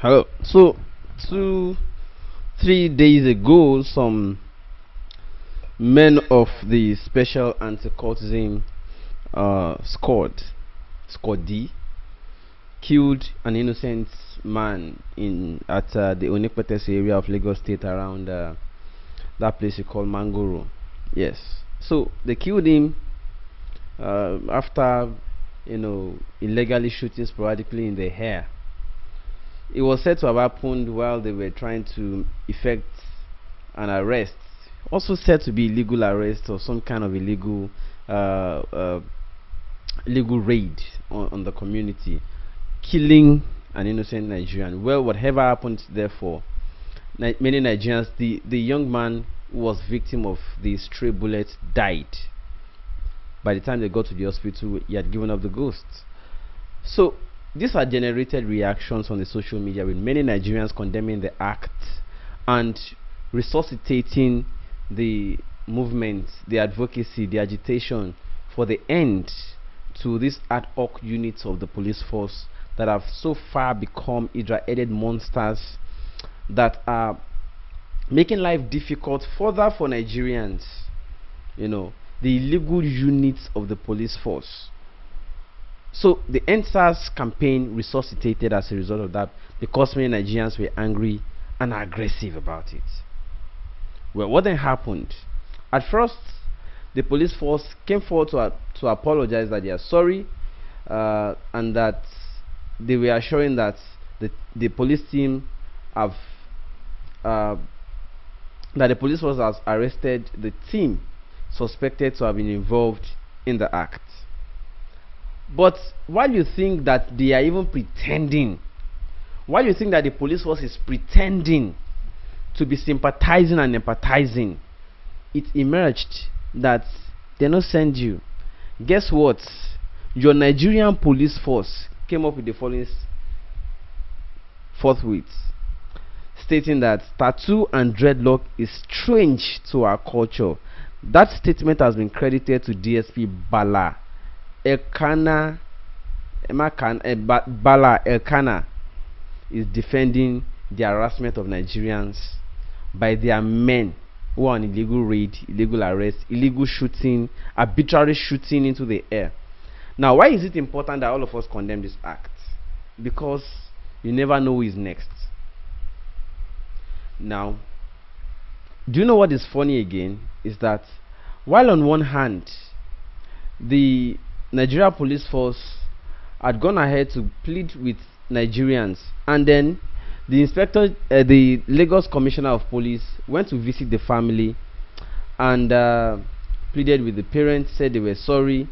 Hello. So, 2, 3 days ago, some men of the Special Anti-Cultism squad D killed an innocent man in at the Onipetesi area of Lagos State around that place you call Mangoro. Yes. So they killed him after illegally shooting sporadically in the hair. It was said to have happened while they were trying to effect an arrest, also said to be illegal arrest or some kind of illegal uh, uh, legal raid on the community, killing an innocent Nigerian. Well, whatever happened, therefore, many Nigerians, the young man who was victim of the stray bullet died. By the time they got to the hospital, he had given up the ghost. So these are generated reactions on the social media, with many Nigerians condemning the act and resuscitating the movement, the advocacy, the agitation for the end to these ad hoc units of the police force that have so far become hydra-headed monsters that are making life difficult further for Nigerians. The illegal units of the police force. So the NSAS campaign resuscitated as a result of that, because many Nigerians were angry and aggressive about it. Well, what then happened? At first, the police force came forward to apologize that they are sorry, and that they were assuring that the police team have that the police force has arrested the team suspected to have been involved in the act. But while you think that they are even pretending, while you think that the police force is pretending to be sympathizing and empathizing, it emerged that they not send you. Guess what? Your Nigerian police force came up with the following forthwith, stating that tattoo and dreadlock is strange to our culture. That statement has been credited to DSP Bala Elkana. Bala Elkana is defending the harassment of Nigerians by their men who are on illegal raid, illegal arrest, illegal shooting, arbitrary shooting into the air. Now, why is it important that all of us condemn this act? Because you never know who is next. Now, do you know what is funny again? Is that while on one hand the Nigeria police force had gone ahead to plead with Nigerians, and then the Lagos Commissioner of Police went to visit the family and pleaded with the parents, said they were sorry,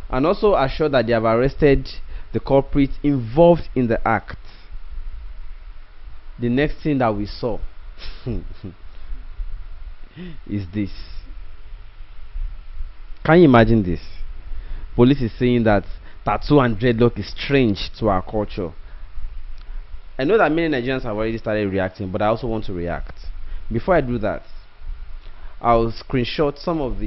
and also assured that they have arrested the culprits involved in the act. The next thing that we saw is this. Can you imagine this? Police is saying that tattoo and dreadlock is strange to our culture. I know that many Nigerians have already started reacting, but I also want to react. Before I do that, I'll screenshot some of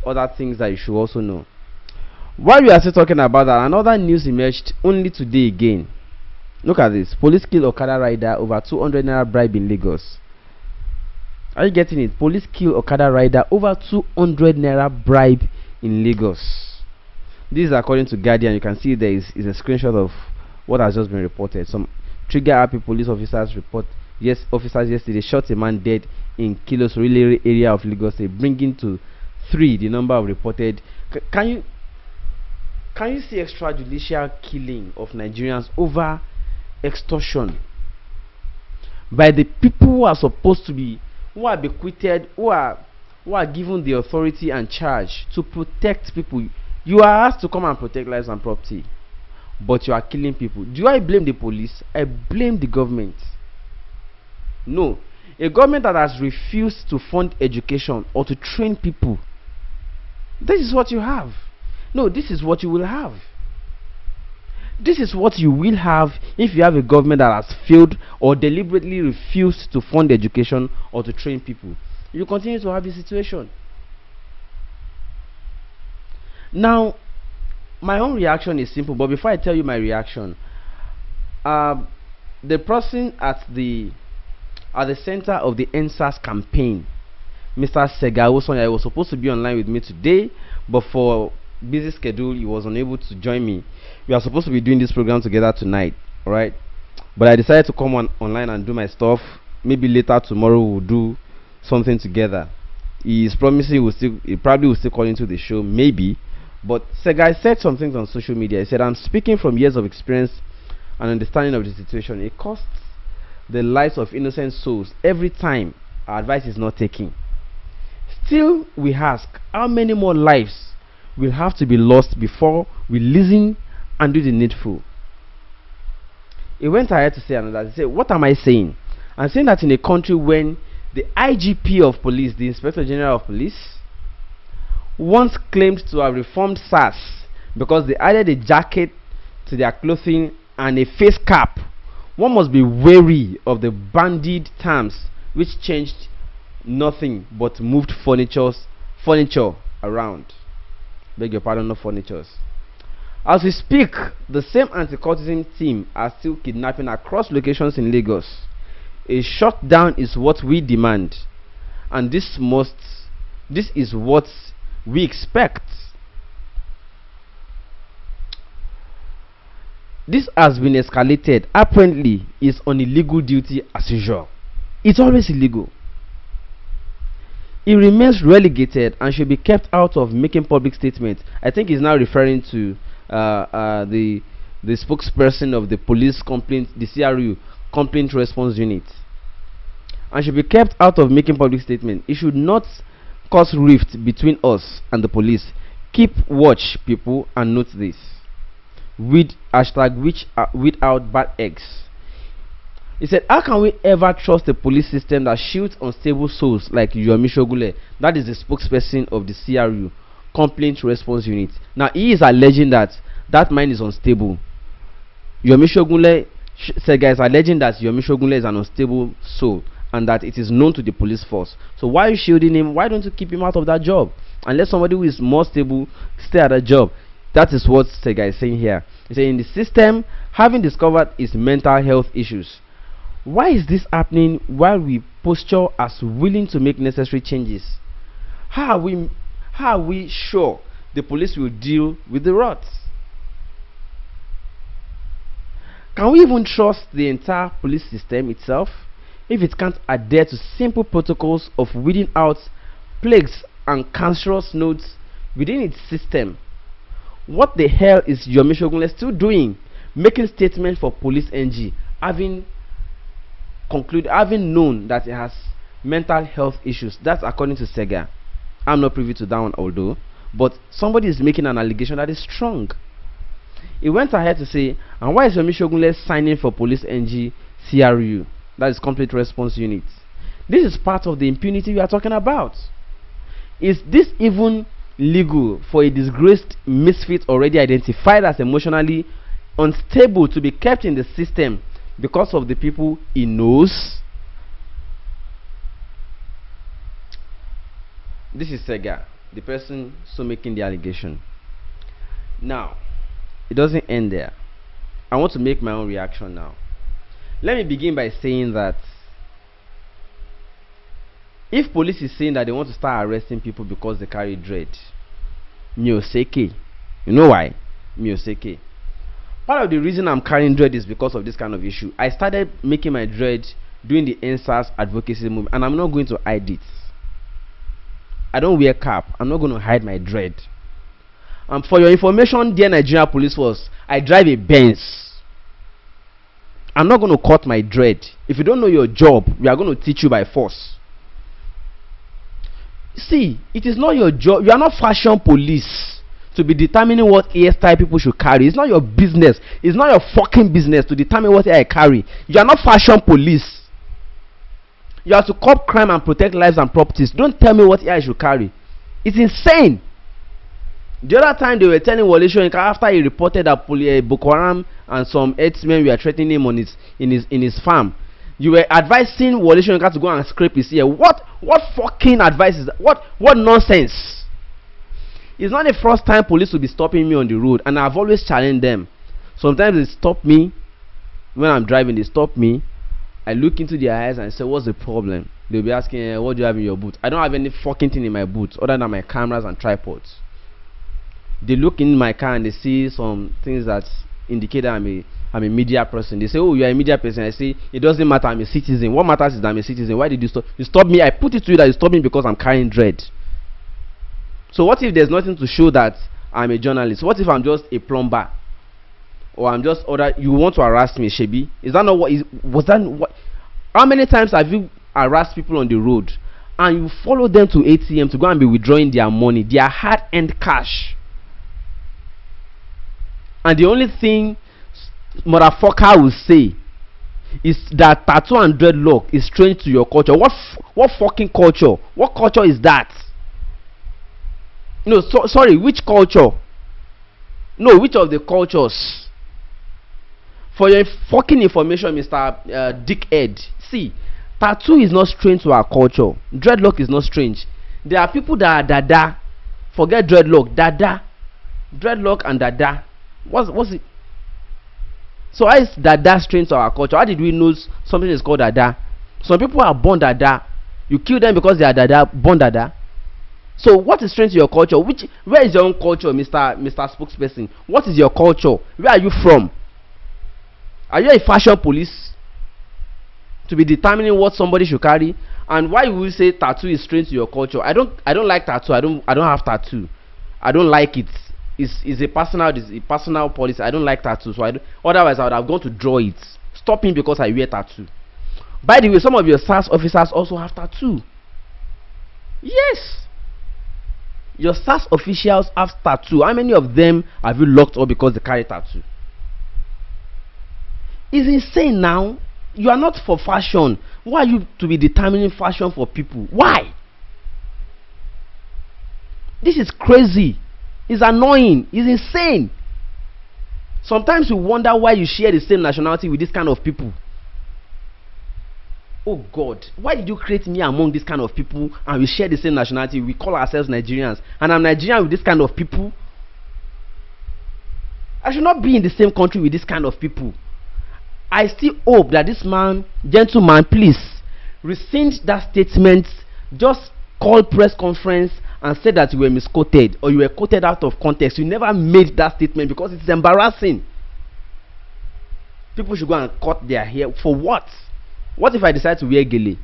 other things that you should also know. While we are still talking about that, another news emerged only today again. Look at this. Police kill Okada rider over 200 naira bribe in Lagos. Are you getting it? Police kill Okada rider over 200 naira bribe in Lagos. This is according to Guardian. You can see there is a screenshot of what has just been reported. Some trigger happy police officers officers yesterday shot a man dead in Kilos Relay area of Lagos, bringing to 3 the number of reported. Can you see extrajudicial killing of Nigerians over extortion by the people who are supposed to be, who are bequeathed, who are given the authority and charge to protect people? You are asked to come and protect lives and property, but you are killing people. Do I blame the police? I blame the government. No, a government that has refused to fund education or to train people. This is what you have. No, this is what you will have. This is what you will have if you have a government that has failed or deliberately refused to fund education or to train people. You continue to have this situation. Now, my own reaction is simple, but before I tell you my reaction, Uh, the person at the center of the NSAS campaign, Mr. Segawo Sonya, was supposed to be online with me today, but for busy schedule, he was unable to join me. We are supposed to be doing this program together tonight, alright? But I decided to come online and do my stuff. Maybe later tomorrow we'll do something together. He is promising he probably will still call into the show, maybe. But Sega said some things on social media. He said, "I'm speaking from years of experience and understanding of the situation. It costs the lives of innocent souls every time our advice is not taken. Still, we ask, how many more lives will have to be lost before we listen and do the needful?" He went ahead to say another. He said, "What am I saying? I'm saying that in a country when the IGP of police, the Inspector General of Police, once claimed to have reformed SARS because they added a jacket to their clothing and a face cap, one must be wary of the bandied terms which changed nothing but moved furniture around." Beg your pardon, not furnitures. As we speak, the same anti-cultism team are still kidnapping across locations in Lagos. A shutdown is what we demand, and this is what we expect. This has been escalated. Apparently, is on illegal duty as usual. It's always illegal. It remains relegated and should be kept out of making public statements. I think he's now referring to the spokesperson of the police complaint, the CRU complaint response unit, and should be kept out of making public statements. It should not cause rift between us and the police. Keep watch, people, and note this. With hashtag without bad eggs. He said, "How can we ever trust a police system that shields unstable souls like Yomi Shogule?" That is the spokesperson of the CRU complaint response unit. Now he is alleging that mind is unstable. Yomi Shogule Sega is alleging that Yomi Shogule is an unstable soul and that it is known to the police force. So why are you shielding him? Why don't you keep him out of that job and let somebody who is more stable stay at that job? That is what Sega is saying here. He's saying, in the system, having discovered his mental health issues, why is this happening while we posture as willing to make necessary changes? How are we sure the police will deal with the rots? Can we even trust the entire police system itself if it can't adhere to simple protocols of weeding out plagues and cancerous nodes within its system? What the hell is Yomi Shogunle still doing, making statements for police NG, having known that it has mental health issues? That's according to Sega. I'm not privy to that one, although, but somebody is making an allegation that is strong. He went ahead to say, and why is Yomi Shogunle signing for police NG CRU? That is complete response unit. This is part of the impunity we are talking about. Is this even legal for a disgraced misfit already identified as emotionally unstable to be kept in the system because of the people he knows? This is Sega, the person so making the allegation. Now, it doesn't end there. I want to make my own reaction now. Let me begin by saying that if police is saying that they want to start arresting people because they carry dread, Miyoseke. You know why? Miyoseke. Part of the reason I'm carrying dread is because of this kind of issue. I started making my dread doing the NSAS advocacy movement, and I'm not going to hide it. I don't wear cap. I'm not going to hide my dread. And for your information, dear Nigeria Police Force, I drive a Benz. I'm not going to cut my dread. If you don't know your job, we are going to teach you by force. See, it is not your job. You are not fashion police to be determining what hairstyle people should carry. It's not your business. It's not your fucking business to determine what hair I carry. You are not fashion police. You have to curb crime and protect lives and properties. Don't tell me what hair I should carry. It's insane. The other time they were telling Wole Soyinka after he reported that Boko Haram and some herdsmen were threatening him on in his farm. You were advising Wole Soyinka to go and scrape his ear. What fucking advice is that? What nonsense? It's not the first time police will be stopping me on the road, and I've always challenged them. Sometimes they stop me when I'm driving, they stop me. I look into their eyes and say, what's the problem? They'll be asking, what do you have in your boot? I don't have any fucking thing in my boot other than my cameras and tripods. They look in my car and they see some things that indicate that I'm a media person. They say, oh, you're a media person. I say, it doesn't matter, I'm a citizen. What matters is that I'm a citizen. Why did you stop? You stopped me. I put it to you that you stopped me because I'm carrying dread. So what if there's nothing to show that I'm a journalist? What if I'm just a plumber? Or I'm just other? You want to harass me, Shebi? Is that not what is? Was that what? How many times have you harassed people on the road and you follow them to ATM to go and be withdrawing their money, their hard-earned cash? And the only thing motherfucker will say is that tattoo and dreadlock is strange to your culture. What fucking culture? What culture is that? No, sorry, which culture? No, which of the cultures? For your fucking information, Mr. Dickhead, see, tattoo is not strange to our culture. Dreadlock is not strange. There are people that are dada. Forget dreadlock, dada. Dreadlock and dada. What's it? So how is dada strange to our culture? How did we know something is called dada? Some people are born dada. You kill them because they are dada, born dada. So what is strange to your culture? Where is your own culture, Mr. Spokesperson? What is your culture? Where are you from? Are you a fashion police to be determining what somebody should carry? And why will you say tattoo is strange to your culture? I don't like tattoo. I don't have tattoo. I don't like it. It's a personal policy. I don't like tattoo. So otherwise I would have gone to draw it. Stop me because I wear tattoo. By the way, some of your SAS officers also have tattoo. Yes. Your SAS officials have tattoo. How many of them have you locked up because they carry tattoo? It's insane now. You are not for fashion. Why are you to be determining fashion for people? Why? This is crazy. It's annoying. It's insane. Sometimes you wonder why you share the same nationality with this kind of people. Oh God, why did you create me among this kind of people and we share the same nationality? We call ourselves Nigerians and I'm Nigerian with this kind of people. I should not be in the same country with this kind of people. I still hope that this man, gentleman, please rescind that statement. Just call press conference and say that you were misquoted or you were quoted out of context. You never made that statement because it's embarrassing. People should go and cut their hair. For what? What if I decide to wear gele?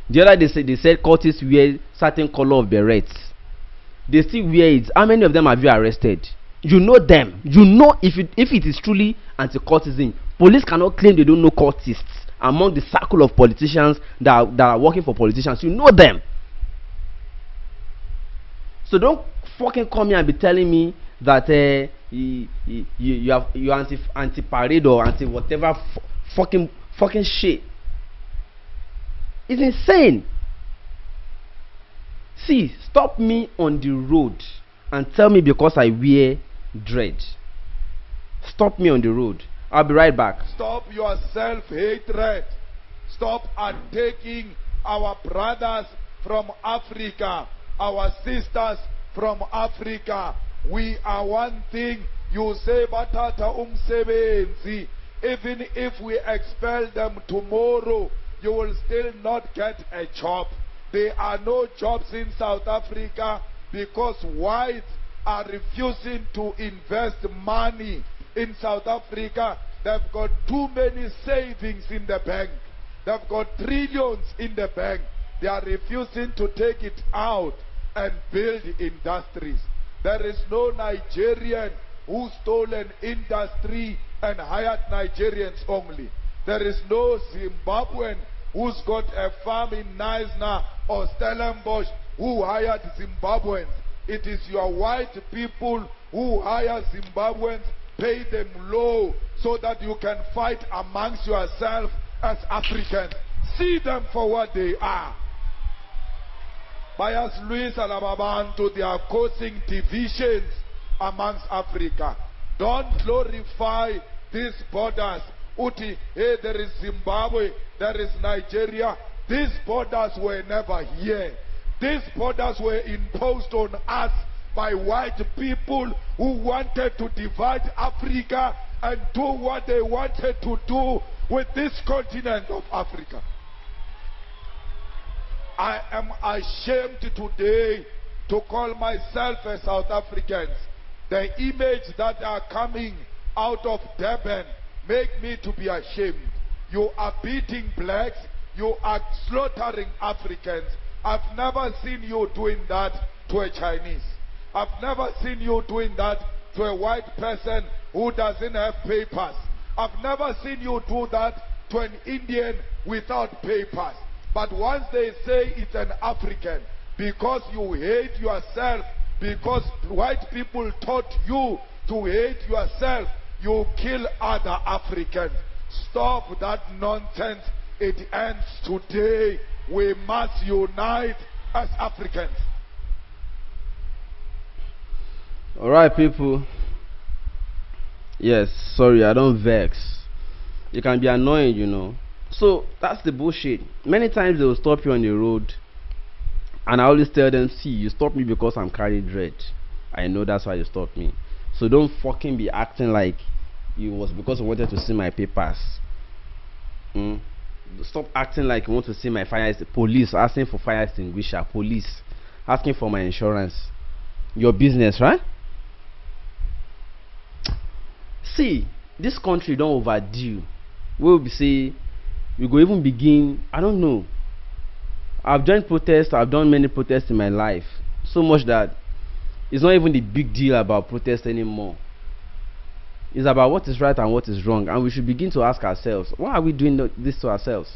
The other day they said cultists wear certain color of berets. They still wear it. How many of them have you arrested? You know them. You know if it is truly anti-cultism. Police cannot claim they don't know cultists among the circle of politicians that are working for politicians. You know them. So don't fucking come here and be telling me that you are anti-parade or anti-whatever fucking shit. It's insane. See, stop me on the road and tell me because I wear dread. Stop me on the road. I'll be right back. Stop your self-hatred. Stop attacking our brothers from Africa, our sisters from Africa. We are one thing. You say batata umsebenzi. Even if we expel them tomorrow, you will still not get a job. There are no jobs in South Africa because whites are refusing to invest money in South Africa. They've got too many savings in the bank. They've got trillions in the bank. They are refusing to take it out and build industries. There is no Nigerian who stole an industry and hired Nigerians only. There is no Zimbabwean who's got a farm in Knysna or Stellenbosch who hired Zimbabweans. It is your white people who hire Zimbabweans, pay them low so that you can fight amongst yourself as Africans. See them for what they are. Bias Luis and Ababantu, they are causing divisions amongst Africa. Don't glorify these borders. Uti, hey, there is Zimbabwe, there is Nigeria. These borders were never here. These borders were imposed on us by white people who wanted to divide Africa and do what they wanted to do with this continent of Africa. I am ashamed today to call myself a South African. The image that are coming out of Durban make me to be ashamed. You are beating blacks, you are slaughtering Africans. I've never seen you doing that to a Chinese. I've never seen you doing that to a white person who doesn't have papers. I've never seen you do that to an Indian without papers. But once they say it's an African, because you hate yourself, because white people taught you to hate yourself, you kill other Africans. Stop that nonsense. It ends today. We must unite as Africans. Alright, people. Yes, sorry, I don't vex. You can be annoying, you know. So that's the bullshit. Many times they will stop you on the road, and I always tell them, see, you stop me because I'm carrying dread. I know that's why you stopped me. So don't fucking be acting like it was because you wanted to see my papers. Stop acting like you want to see my fire. Police asking for fire extinguisher. Police asking for my insurance. Your business, right? See, this country don't overdue. We'll be say we go even begin. I don't know. I've joined protests. I've done many protests in my life, so much that it's not even the big deal about protest anymore. It's about what is right and what is wrong, and we should begin to ask ourselves, why are we doing this to ourselves?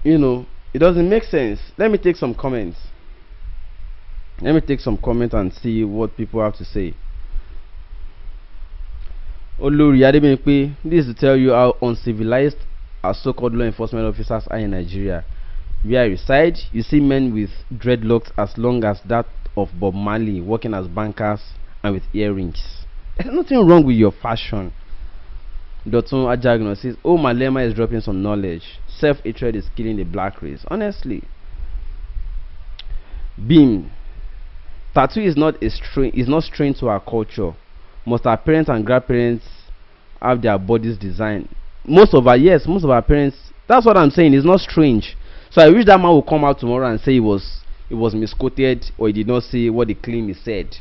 You know, it doesn't make sense. Let me take some comments. Let me take some comments and see what people have to say. Olori Adebimpe, this is to tell you how uncivilized our so-called law enforcement officers are in Nigeria. Where I reside, you see men with dreadlocks as long as that of Bob Marley, working as bankers and with earrings. There's nothing wrong with your fashion. Dotun Ajagno says, oh, Malema is dropping some knowledge. Self-hatred is killing the black race. Honestly. Beam, tattoo is not strange to our culture. Most our parents and grandparents have their bodies designed. Most of our parents. That's what I'm saying. It's not strange. So I wish that man would come out tomorrow and say it was misquoted, or he did not say what the claim he said.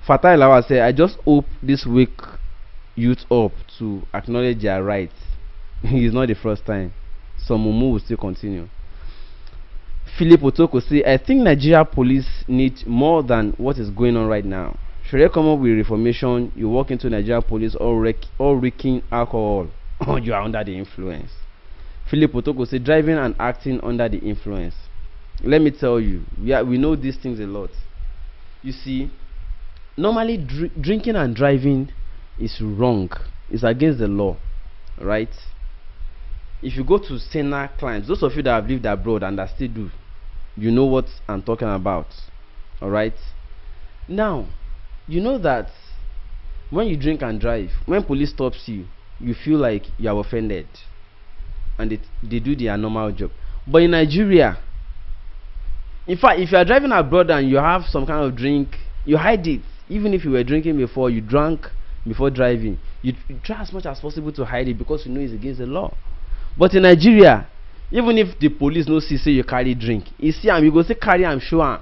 Fatai Lawa said, I just hope this wake youth up to acknowledge their rights. It's not the first time. So Mumu will still continue. Philip Otoko say, I think Nigeria police need more than what is going on right now. Should they come up with reformation? You walk into Nigeria police all reeking alcohol, or you are under the influence. Philip Otoko say, driving and acting under the influence. Let me tell you, we know these things a lot. You see, normally drinking and driving is wrong. It's against the law, right? If you go to Sena clients, those of you that have lived abroad and that still do, you know what I'm talking about. Alright? Now, you know that when you drink and drive, when police stops you, you feel like you are offended, and they do their normal job. But in Nigeria, in fact, if you are driving abroad and you have some kind of drink, you hide it. Even if you were drinking before, you drank before driving, you try as much as possible to hide it because you know it's against the law. But in Nigeria, even if the police no see say you carry drink, you see am, you go say carry am, show am.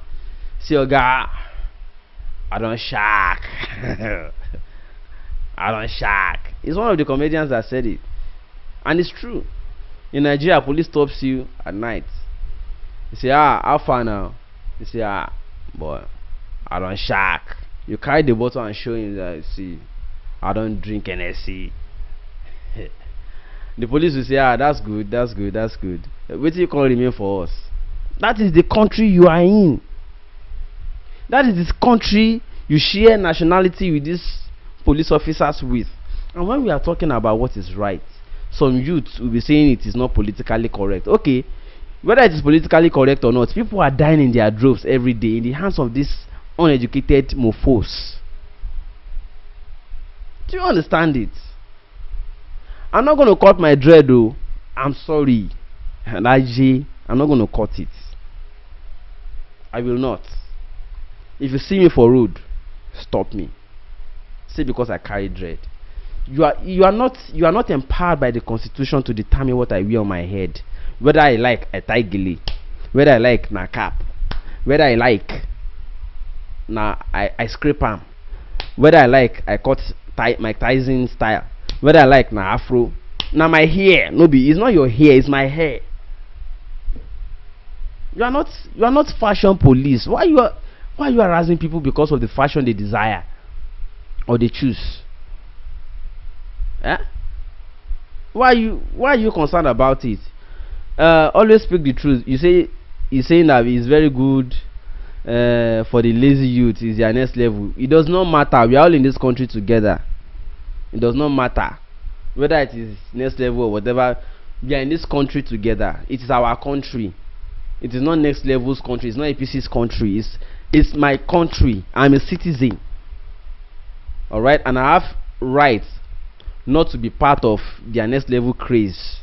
Say, oga, I don't shark. I don't shark. It's one of the comedians that said it, and it's true. In Nigeria, police stops you at night. You say, how far now? You say, boy, I don't shark. You carry the bottle and show him that, see, I don't drink NSC. The police will say, that's good, that's good, that's good. Wait till you can't remain for us. That is the country you are in. That is this country you share nationality with these police officers with. And when we are talking about what is right, some youths will be saying it is not politically correct. Okay, whether it is politically correct or not, people are dying in their droves every day in the hands of these uneducated mofos. Do you understand it? I'm not going to cut my dread though. I'm sorry. And I'm not going to cut it. I will not. If you see me for road, stop me. Say because I carry dread. You are not empowered by the constitution to determine what I wear on my head. Whether I like a tie gele, whether I like na cap, whether I like na I scrape am, whether I like I cut Mike Tyson style, whether I like na afro. Now my hair, no be, it's not your hair, it's my hair. You are not fashion police. Why you harassing people because of the fashion they desire or they choose? Eh? Why are you concerned about it? Always speak the truth. You're saying that it's very good for the lazy youth. Is their next level. It does not matter. We are all in this country together. It does not matter whether it is next level or whatever. We are in this country together. It is our country. It is not next level's country. It's not APC's country. It's my country. I'm a citizen. All right, and I have rights not to be part of their next level craze.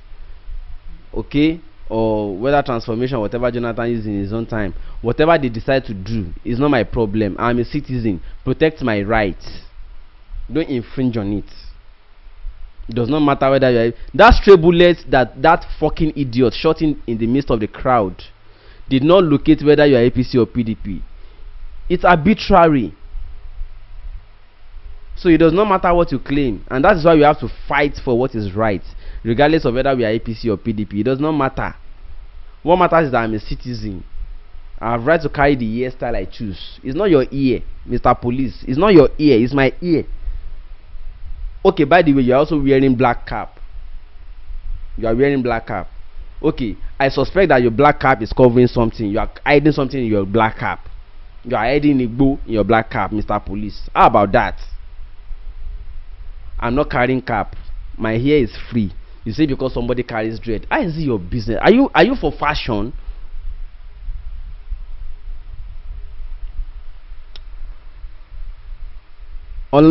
Okay, or whether transformation, whatever Jonathan is in his own time, whatever they decide to do is not my problem. I'm a citizen. Protect my rights. Don't infringe on it. It does not matter whether you are that stray bullet that fucking idiot shot in the midst of the crowd did not locate whether you are APC or PDP. It's arbitrary. So it does not matter what you claim, and that is why we have to fight for what is right, regardless of whether we are APC or PDP. It does not matter. What matters is that I'm a citizen. I have right to carry the hairstyle I choose. It's not your ear, Mr. Police. It's not your ear. It's my ear. Okay, by the way, you're also wearing black cap. You are wearing black cap. Okay, I suspect that your black cap is covering something. You are hiding something in your black cap. You are hiding a bow in your black cap, Mr. Police. How about that? I'm not carrying cap. My hair is free. You say because somebody carries dread. How is it your business? Are you for fashion? I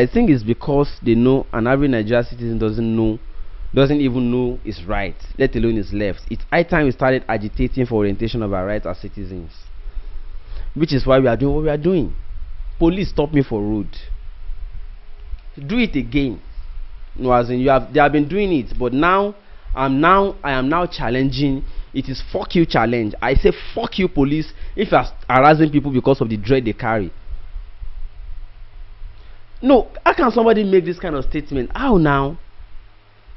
think it's because they know an average Nigerian citizen doesn't even know his right, let alone his left. It's high time we started agitating for orientation of our rights as citizens, which is why we are doing what we are doing. Police stop me for road. Do it again. No, as in they have been doing it, but now I am now challenging. It is fuck you challenge. I say fuck you police if you are harassing people because of the dread they carry. No, how can somebody make this kind of statement? How now?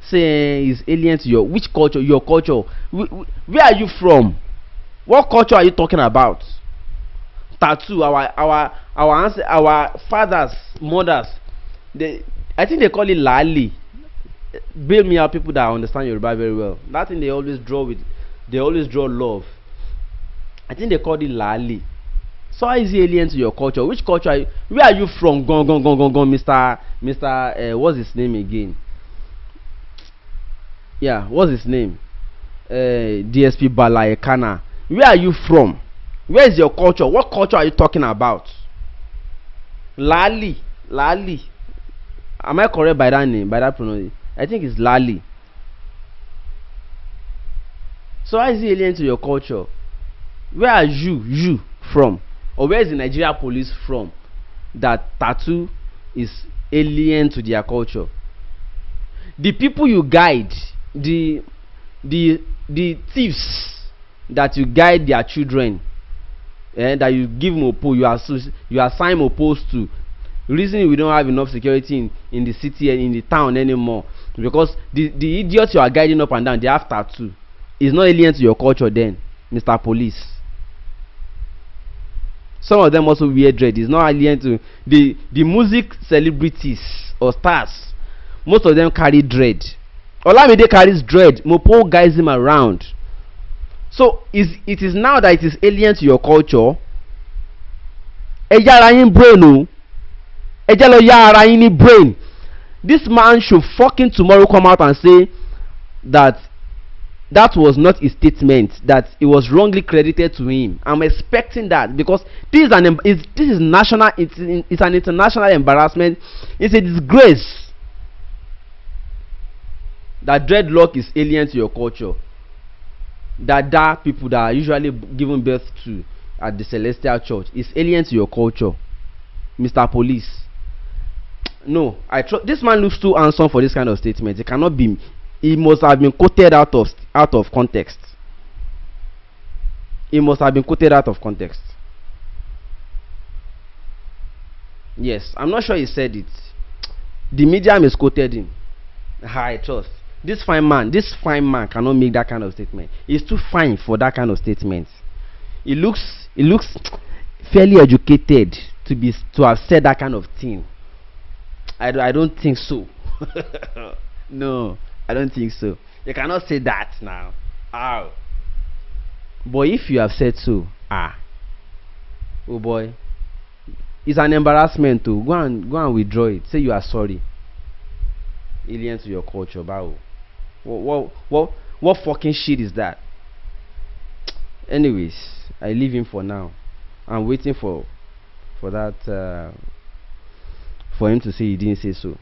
Say is alien to which culture? Your culture. Where are you from? What culture are you talking about? Tattoo. Our fathers, mothers. I think they call it lali. Bail me out, people that understand Yoruba very well. That thing they always draw love. I think they call it lali. So how is he alien to your culture? Which culture are you? Where are you from? Gone, Mr. What's his name again? Yeah, what's his name? DSP Balaekana. Where are you from? Where is your culture? What culture are you talking about? Lali. Am I correct by that name? By that pronunciation? I think it's Lali. So how is he alien to your culture? Where are you from? Or where is the Nigeria police from that tattoo is alien to their culture? The people you guide, the thieves that you guide their children, that you give mopo, you assign mopos to. Reason we don't have enough security in the city and in the town anymore because the idiots you are guiding up and down, they have tattoo. It's not alien to your culture then, Mr. Police. Some of them also wear dread. It's not alien to the music celebrities or stars. Most of them carry dread. Olamide carries dread. Mopo guides him around. So it is now that it is alien to your culture. Brain. This man should fucking tomorrow come out and say that was not his statement, that it was wrongly credited to him. I'm expecting that because this is national. It's an international embarrassment. It's a disgrace that dreadlock is alien to your culture. That people that are usually given birth to at the Celestial Church is alien to your culture. Mr. Police. No, this man looks too handsome for this kind of statement. It cannot be. He must have been quoted out of context. He must have been quoted out of context. Yes, I'm not sure he said it. The media misquoted him. I trust. This fine man cannot make that kind of statement. He's too fine for that kind of statement. He looks fairly educated to have said that kind of thing. I don't think so. No, I don't think so. You cannot say that now. Ow. But if you have said so, oh boy, it's an embarrassment to go and withdraw it. Say you are sorry. Alien to your culture, bow. What fucking shit is that? Anyways, I leave him for now. I'm waiting for that for him to say he didn't say so.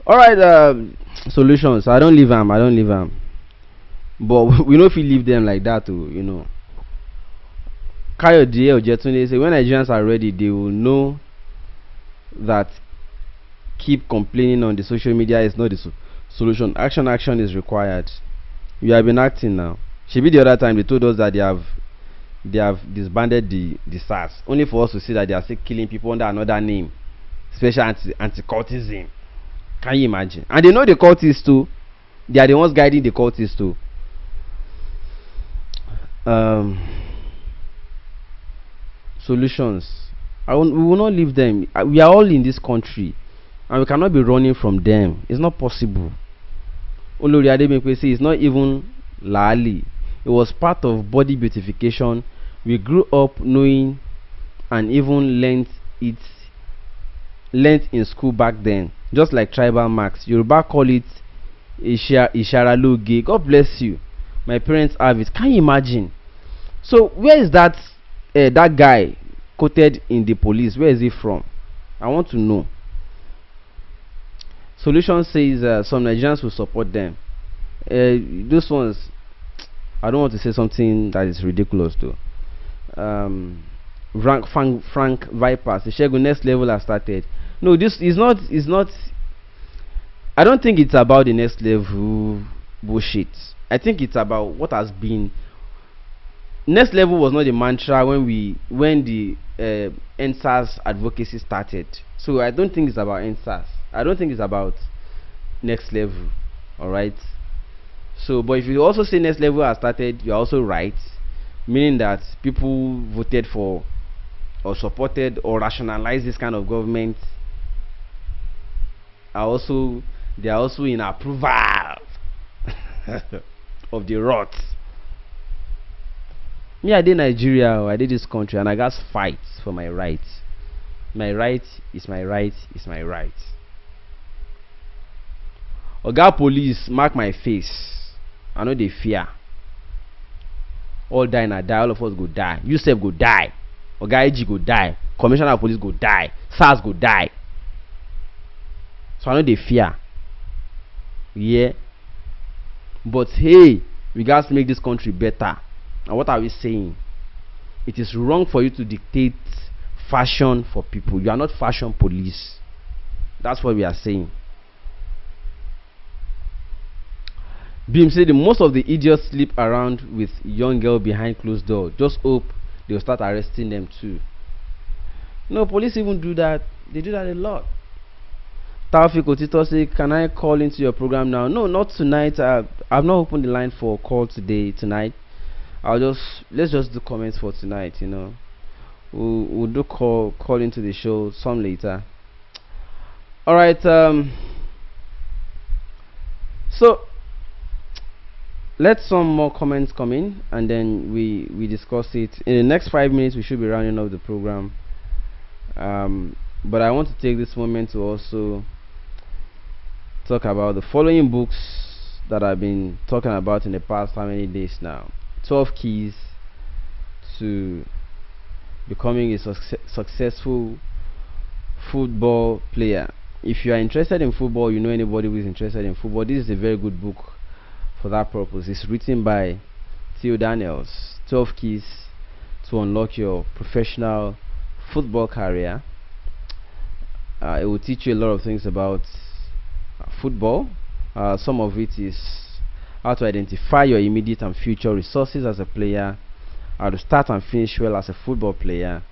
Alright, solutions. I don't leave him. But we know if we leave them like that too, you know. Kayode or Jetunde say when Nigerians are ready, they will know that keep complaining on the social media is not the solution. Action is required. You have been acting now. Should be the other time they told us that they have disbanded the SARS, only for us to see that they are still killing people under another name, special anti-cultism. Can you imagine? And they know the cultists too. They are the ones guiding the cultists too. Solutions. We will not leave them. We are all in this country, and we cannot be running from them. It's not possible. Olori Adebimpe say it's not even Lali. It was part of body beautification. We grew up knowing and even learnt in school back then. Just like tribal marks. Yoruba call it Isharaloge. God bless you. My parents have it. Can you imagine? So where is that guy quoted in the police? Where is he from? I want to know. Solution says some Nigerians will support them. Those ones, I don't want to say something that is ridiculous though. Frank Vipers, the Shegun next level has started. No, this is not. I don't think it's about the next level bullshit. I think it's about what has been. Next level was not the mantra when the NSAS advocacy started. So I don't think it's about NSAS. I don't think it's about next level. Alright. So but if you also say next level has started, you're also right. Meaning that people voted for or supported or rationalized this kind of government they are also in approval of the rot. Me, I did Nigeria, I did this country, and I got fight for my rights. My right is my right is my right. Oga police mark my face. I know they fear. All die na die, all of us go die. You sef go die. Oga AG go die. Commissioner of police go die. SARS go die. So I know they fear. Yeah. But hey, we got to make this country better. And what are we saying? It is wrong for you to dictate fashion for people. You are not fashion police. That's what we are saying. Beam said most of the idiots sleep around with young girl behind closed door. Just hope they'll start arresting them too. No, police even do that. They do that a lot. Taufik Otito say, can I call into your program now? No, not tonight. I've not opened the line for a call tonight. Let's just do comments for tonight, you know. We'll do call into the show some later. Alright, so let some more comments come in and then we discuss it. In the next 5 minutes we should be rounding up the program. But I want to take this moment to also talk about the following books that I've been talking about in the past how many days now. 12 keys to becoming a successful football player. If you are interested in football, you know anybody who is interested in football, this is a very good book for that purpose. It's written by Theo Daniels. 12 keys to unlock your professional football career. It will teach you a lot of things about football. Some of it is how to identify your immediate and future resources as a player, how to start and finish well as a football player,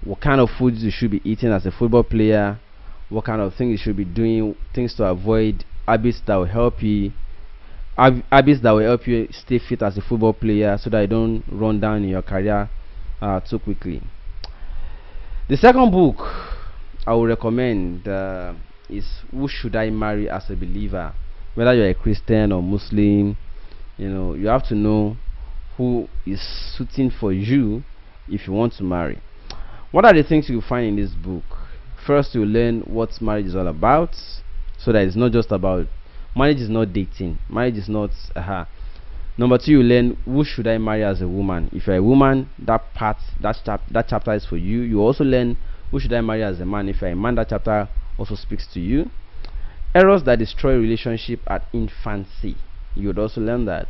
what kind of foods you should be eating as a football player, what kind of things you should be doing, things to avoid, habits that will help you stay fit as a football player so that you don't run down in your career too quickly. The second book I would recommend is Who Should I Marry as a Believer. Whether you're a Christian or Muslim, you have to know who is suiting for you if you want to marry. What are the things you find in this book? First, you learn what marriage is all about, so that it's not just about marriage is not dating. Marriage is not Number two, you learn who should I marry as a woman. If you're a woman, that chapter is for you. You also learn who should I marry as a man. If you're a man, that chapter also speaks to you. Errors that destroy relationship at infancy. You would also learn that.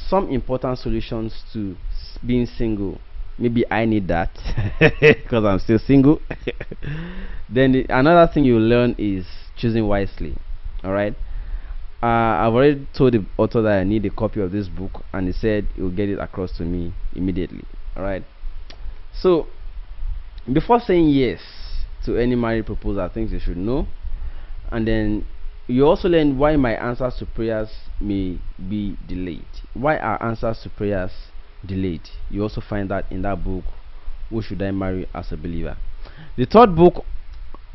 Some important solutions to being single. Maybe I need that because I'm still single. Then another thing you learn is choosing wisely. All right. I've already told the author that I need a copy of this book, and he said he will get it across to me immediately. All right. So before saying yes to any marriage proposal, things you should know, and then you also learn why my answers to prayers may be delayed. Why are answers to prayers delayed? You also find that in that book, Who Should I Marry as a Believer. The third book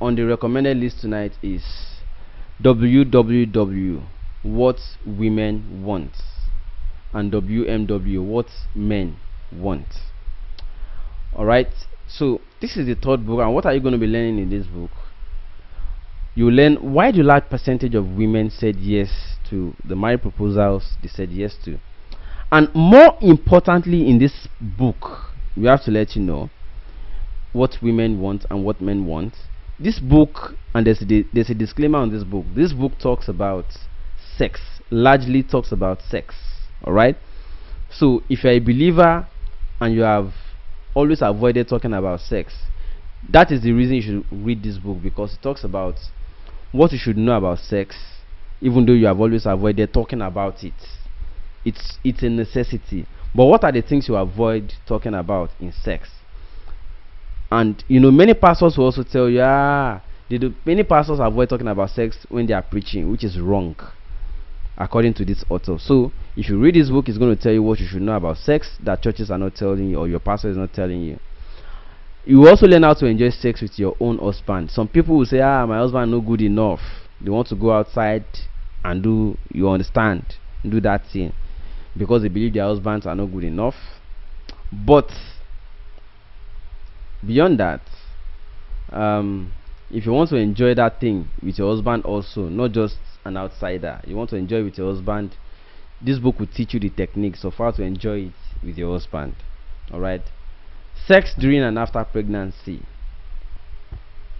on the recommended list tonight is WWW, What Women Want, and WMW, What Men Want. Alright, so this is the third book, and what are you going to be learning in this book? You learn why the large percentage of women said yes to the marriage proposals they said yes to. And more importantly, in this book, we have to let you know what women want and what men want. This book, and there's a disclaimer on this book. This book talks about sex, largely talks about sex. Alright? So if you're a believer and you have always avoided talking about sex, that is the reason you should read this book, because it talks about what you should know about sex, even though you have always avoided talking about it. It's a necessity. But what are the things you avoid talking about in sex? And many pastors will also tell you, many pastors avoid talking about sex when they are preaching, which is wrong, according to this author. So if you read this book, it's going to tell you what you should know about sex that churches are not telling you, or your pastor is not telling you. You will also learn how to enjoy sex with your own husband. Some people will say, my husband no good enough. They want to go outside and do that thing, because they believe their husbands are not good enough. But beyond that, if you want to enjoy that thing with your husband also, not just an outsider, you want to enjoy with your husband, this book will teach you the techniques of how to enjoy it with your husband. Alright. Sex during and after pregnancy.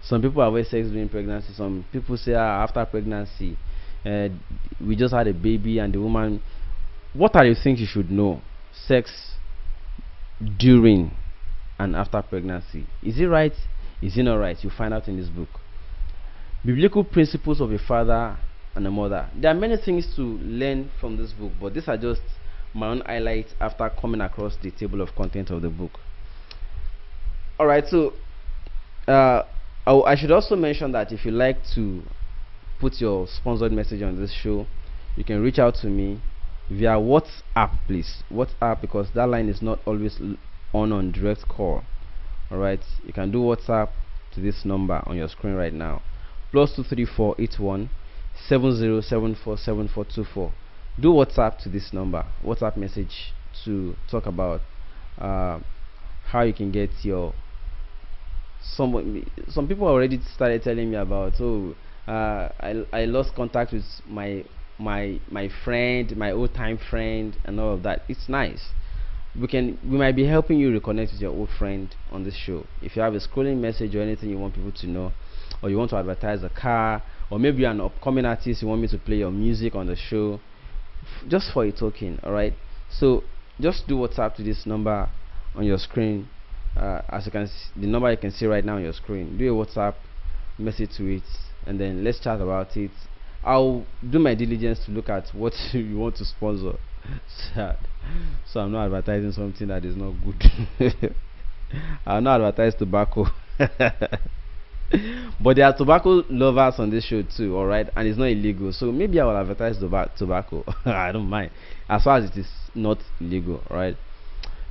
Some people avoid sex during pregnancy. Some people say after pregnancy, we just had a baby and the woman. What are the things you should know? Sex during and after pregnancy. Is it right? Is it not right? You find out in this book. Biblical principles of a father and a mother. There are many things to learn from this book, but these are just my own highlights after coming across the table of content of the book. Alright, so I should also mention that if you like to put your sponsored message on this show, you can reach out to me via WhatsApp, please. WhatsApp, because that line is not always on direct call. Alright, you can do WhatsApp to this number on your screen right now, +23481 70747424. Do WhatsApp to this number, WhatsApp message, to talk about how you can get your. Some people already started telling me about, I lost contact with my friend, my old time friend, and all of that. It's nice. We might be helping you reconnect with your old friend on this show. If you have a scrolling message or anything you want people to know, or you want to advertise a car, or maybe you're an upcoming artist, you want me to play your music on the show, just for a token. Alright, so just do WhatsApp to this number on your screen, as you can the number you can see right now on your screen. Do a WhatsApp message to it, and then let's chat about it. I'll do my diligence to look at what you want to sponsor. Sad. So I'm not advertising something that is not good. I'll not advertise tobacco. But there are tobacco lovers on this show too, alright, and it's not illegal. So maybe I will advertise tobacco. I don't mind, as far as it is not illegal, alright.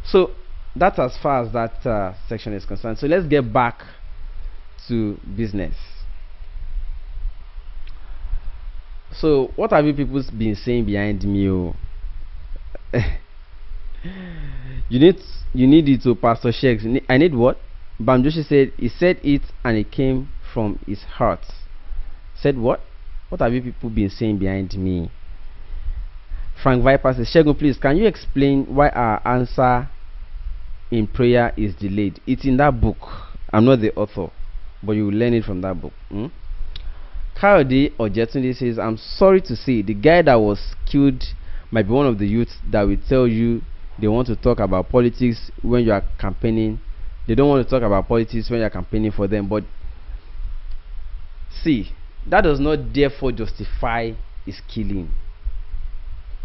So that's as far as that section is concerned. So let's get back to business. So what have you people been saying behind me? Oh? you need it to Pastor Shakes. I need what? Bam Joshi said he said it and it came from his heart. Said what? What have you people been saying behind me? Frank Viper says, Shegun, please can you explain why our answer in prayer is delayed? It's in that book. I'm not the author, but you will learn it from that book. Kayode Ojetunde says, I'm sorry to say the guy that was killed might be one of the youths that will tell you they want to talk about politics when you are campaigning. They don't want to talk about politics when you are campaigning for them. But see, that does not therefore justify his killing.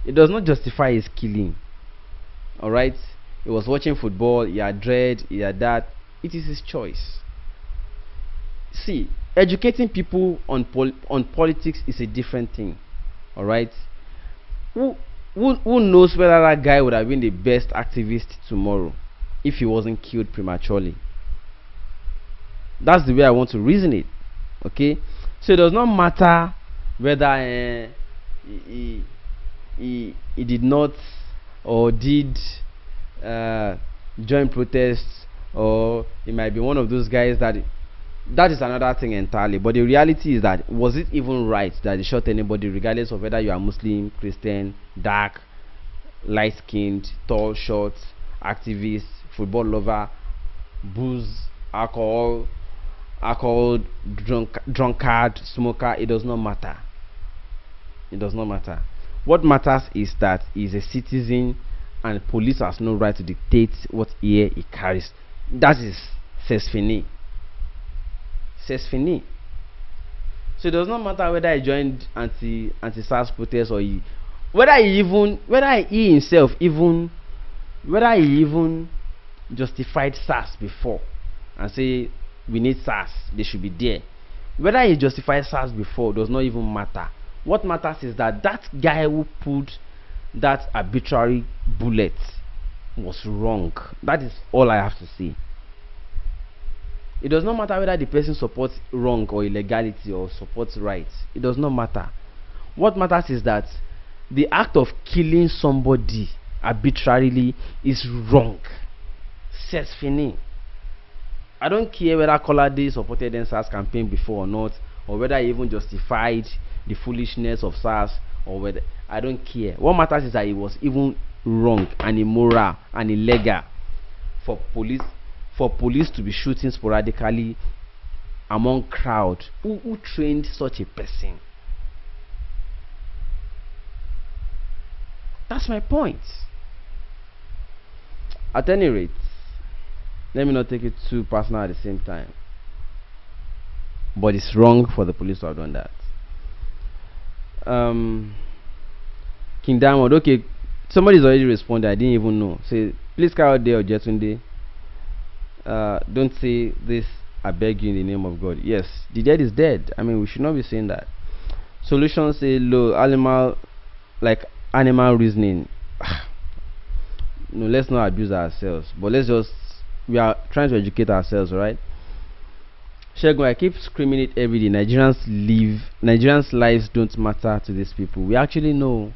It does not justify his killing. Alright? He was watching football, he had dread, he had that. It is his choice. See, educating people on politics is a different thing. Alright? Who knows whether that guy would have been the best activist tomorrow if he wasn't killed prematurely? That's the way I want to reason it. Okay? So it does not matter whether he did not or did join protests, or he might be one of those guys that is another thing entirely. But the reality is that, was it even right that they shot anybody regardless of whether you are Muslim, Christian, dark, light-skinned, tall, short, activist, football lover, booze, alcohol, drunkard, smoker? It does not matter. It does not matter. What matters is that he is a citizen and police has no right to dictate what year he carries. That is c'est fini. C'est fini. So it does not matter whether he joined anti-SARS protest, or whether he himself even justified SARS before and say we need SARS, they should be there. Whether he justified SARS before does not even matter. What matters is that that guy who pulled that arbitrary bullet was wrong. That is all I have to say. It does not matter whether the person supports wrong or illegality or supports rights. It does not matter. What matters is that the act of killing somebody arbitrarily is wrong. C'est fini. I don't care whether Kolade supported the SARS campaign before or not, or whether he even justified the foolishness of SARS, or whether, I don't care. What matters is that it was even wrong and immoral and illegal for police to be shooting sporadically among crowd. Who trained such a person? That's my point. At any rate, let me not take it too personal at the same time, but it's wrong for the police to have done that. King Diamond, okay, somebody's already responded. I didn't even know. Say, please carry out there or Jetunde. Don't say this, I beg you, in the name of God. Yes, the dead is dead. I mean, we should not be saying that. Solution say low animal reasoning. No, let's not abuse ourselves, but we are trying to educate ourselves, right? Shegun, I keep screaming it every day. Nigerians' lives don't matter to these people. We actually know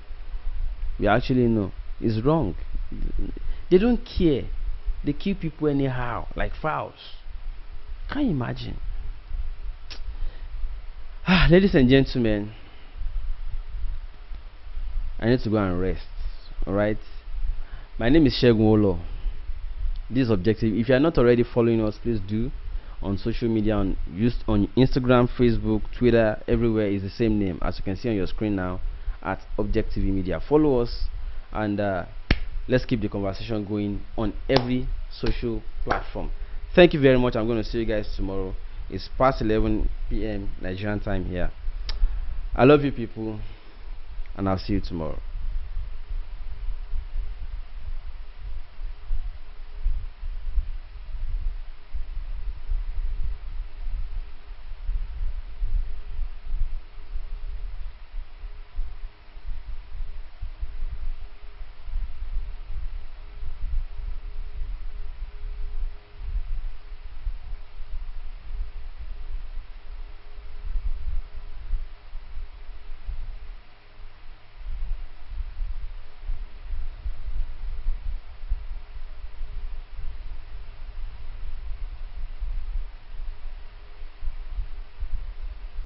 it's wrong. They don't care. They kill people anyhow, like fowls. Can you imagine? Ladies and gentlemen, I need to go and rest. Alright? My name is Shegun Olo. This is Objective. If you are not already following us, please do. On social media, on Instagram, Facebook, Twitter, everywhere is the same name, as you can see on your screen now, at Objective Media. Follow us and let's keep the conversation going on every social platform. Thank you very much. I'm going to see you guys tomorrow. It's past 11 p.m. Nigerian time here. I love you people, and I'll see you tomorrow.